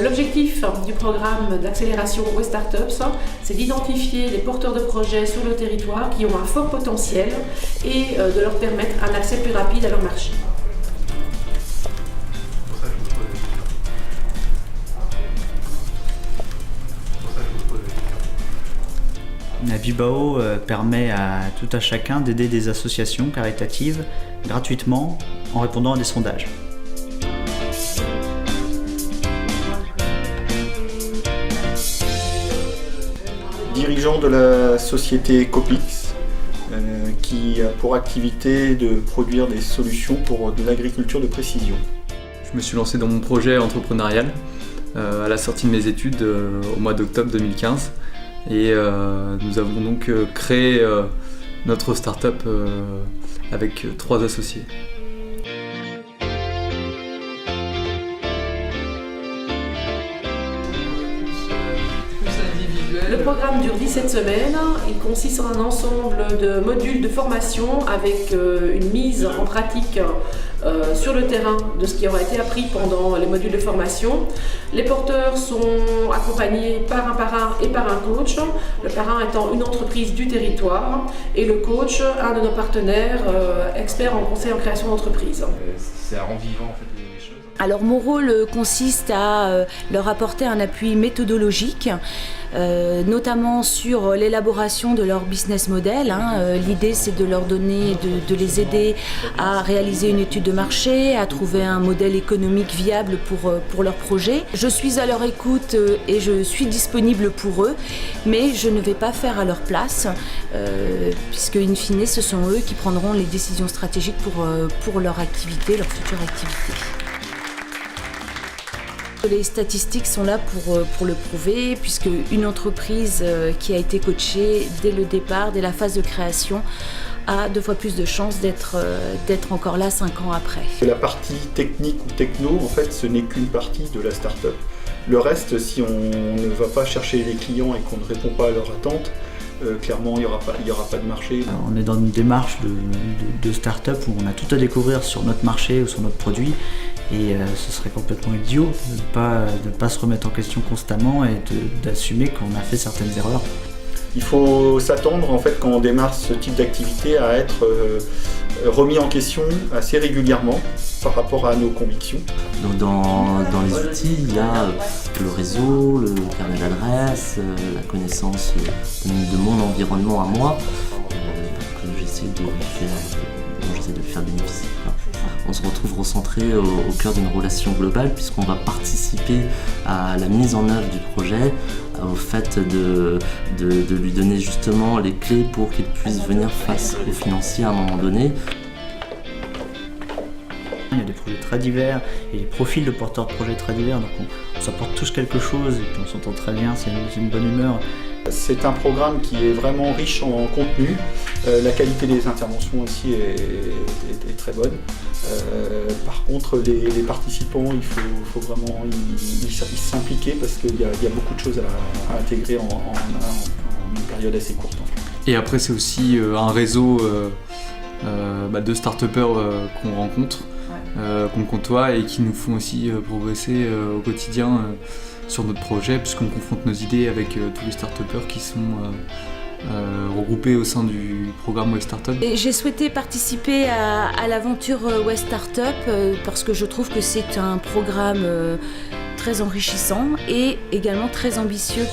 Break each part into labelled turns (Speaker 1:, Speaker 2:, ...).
Speaker 1: L'objectif du programme d'accélération West Startups, c'est d'identifier les porteurs de projets sur le territoire qui ont un fort potentiel et de leur permettre un accès plus rapide à leur marché.
Speaker 2: Vibao permet à tout un chacun d'aider des associations caritatives gratuitement en répondant à des sondages.
Speaker 3: Dirigeant de la société Copix, qui a pour activité de produire des solutions pour de l'agriculture de précision.
Speaker 4: Je me suis lancé dans mon projet entrepreneurial à la sortie de mes études au mois d'octobre 2015 et nous avons donc créé notre start-up avec 3 associés.
Speaker 1: Le programme dure 17 semaines, il consiste en un ensemble de modules de formation avec une mise en pratique sur le terrain de ce qui aura été appris pendant les modules de formation. Les porteurs sont accompagnés par un parrain et par un coach, le parrain étant une entreprise du territoire et le coach un de nos partenaires experts en conseil en création d'entreprise.
Speaker 5: C'est à rendre vivant en fait les choses.
Speaker 6: Alors mon rôle consiste à leur apporter un appui méthodologique, notamment sur l'élaboration de leur business model. L'idée c'est de leur donner, de les aider à réaliser une étude de marché, à trouver un modèle économique viable pour leur projet. Je suis à leur écoute et je suis disponible pour eux, mais je ne vais pas faire à leur place, puisque in fine ce sont eux qui prendront les décisions stratégiques pour leur activité, leur future activité. Les statistiques sont là pour le prouver, puisque une entreprise qui a été coachée dès le départ, dès la phase de création, a 2 fois plus de chances d'être encore là 5 ans après.
Speaker 3: La partie technique ou techno, en fait, ce n'est qu'une partie de la start-up. Le reste, si on ne va pas chercher les clients et qu'on ne répond pas à leurs attentes, clairement, il n'y aura pas de marché.
Speaker 2: On est dans une démarche de start-up où on a tout à découvrir sur notre marché ou sur notre produit et ce serait complètement idiot de ne pas se remettre en question constamment et d'assumer qu'on a fait certaines erreurs.
Speaker 3: Il faut s'attendre, en fait, quand on démarre ce type d'activité, à être remis en question assez régulièrement par rapport à nos convictions.
Speaker 7: Donc dans les outils, il y a le réseau, le carnet d'adresses, la connaissance de mon environnement à moi, que j'essaie de faire bénéficier. On se retrouve recentré au cœur d'une relation globale puisqu'on va participer à la mise en œuvre du projet, au fait de lui donner justement les clés pour qu'il puisse venir face aux financiers à un moment donné.
Speaker 2: Il y a des projets très divers et des profils de porteurs de projets très divers, donc on s'apporte tous quelque chose et puis on s'entend très bien, c'est une bonne humeur.
Speaker 3: C'est un programme qui est vraiment riche en contenu. La qualité des interventions aussi est très bonne. Par contre, les participants, il faut vraiment s'impliquer parce qu'il y a beaucoup de choses à intégrer en une période assez courte. En fait.
Speaker 4: Et après, c'est aussi un réseau de start-upers qu'on rencontre, qu'on côtoie et qui nous font aussi progresser au quotidien sur notre projet, puisqu'on confronte nos idées avec tous les start-upers qui sont regroupés au sein du programme West Startup.
Speaker 6: J'ai souhaité participer à l'aventure West Startup parce que je trouve que c'est un programme très enrichissant et également très ambitieux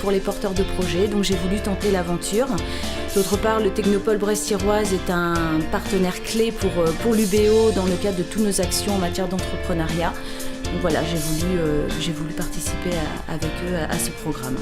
Speaker 6: pour les porteurs de projets, donc j'ai voulu tenter l'aventure. D'autre part, le Technopole Brest-Siroise est un partenaire clé pour l'UBO dans le cadre de toutes nos actions en matière d'entrepreneuriat. Donc voilà, j'ai voulu participer avec eux à ce programme.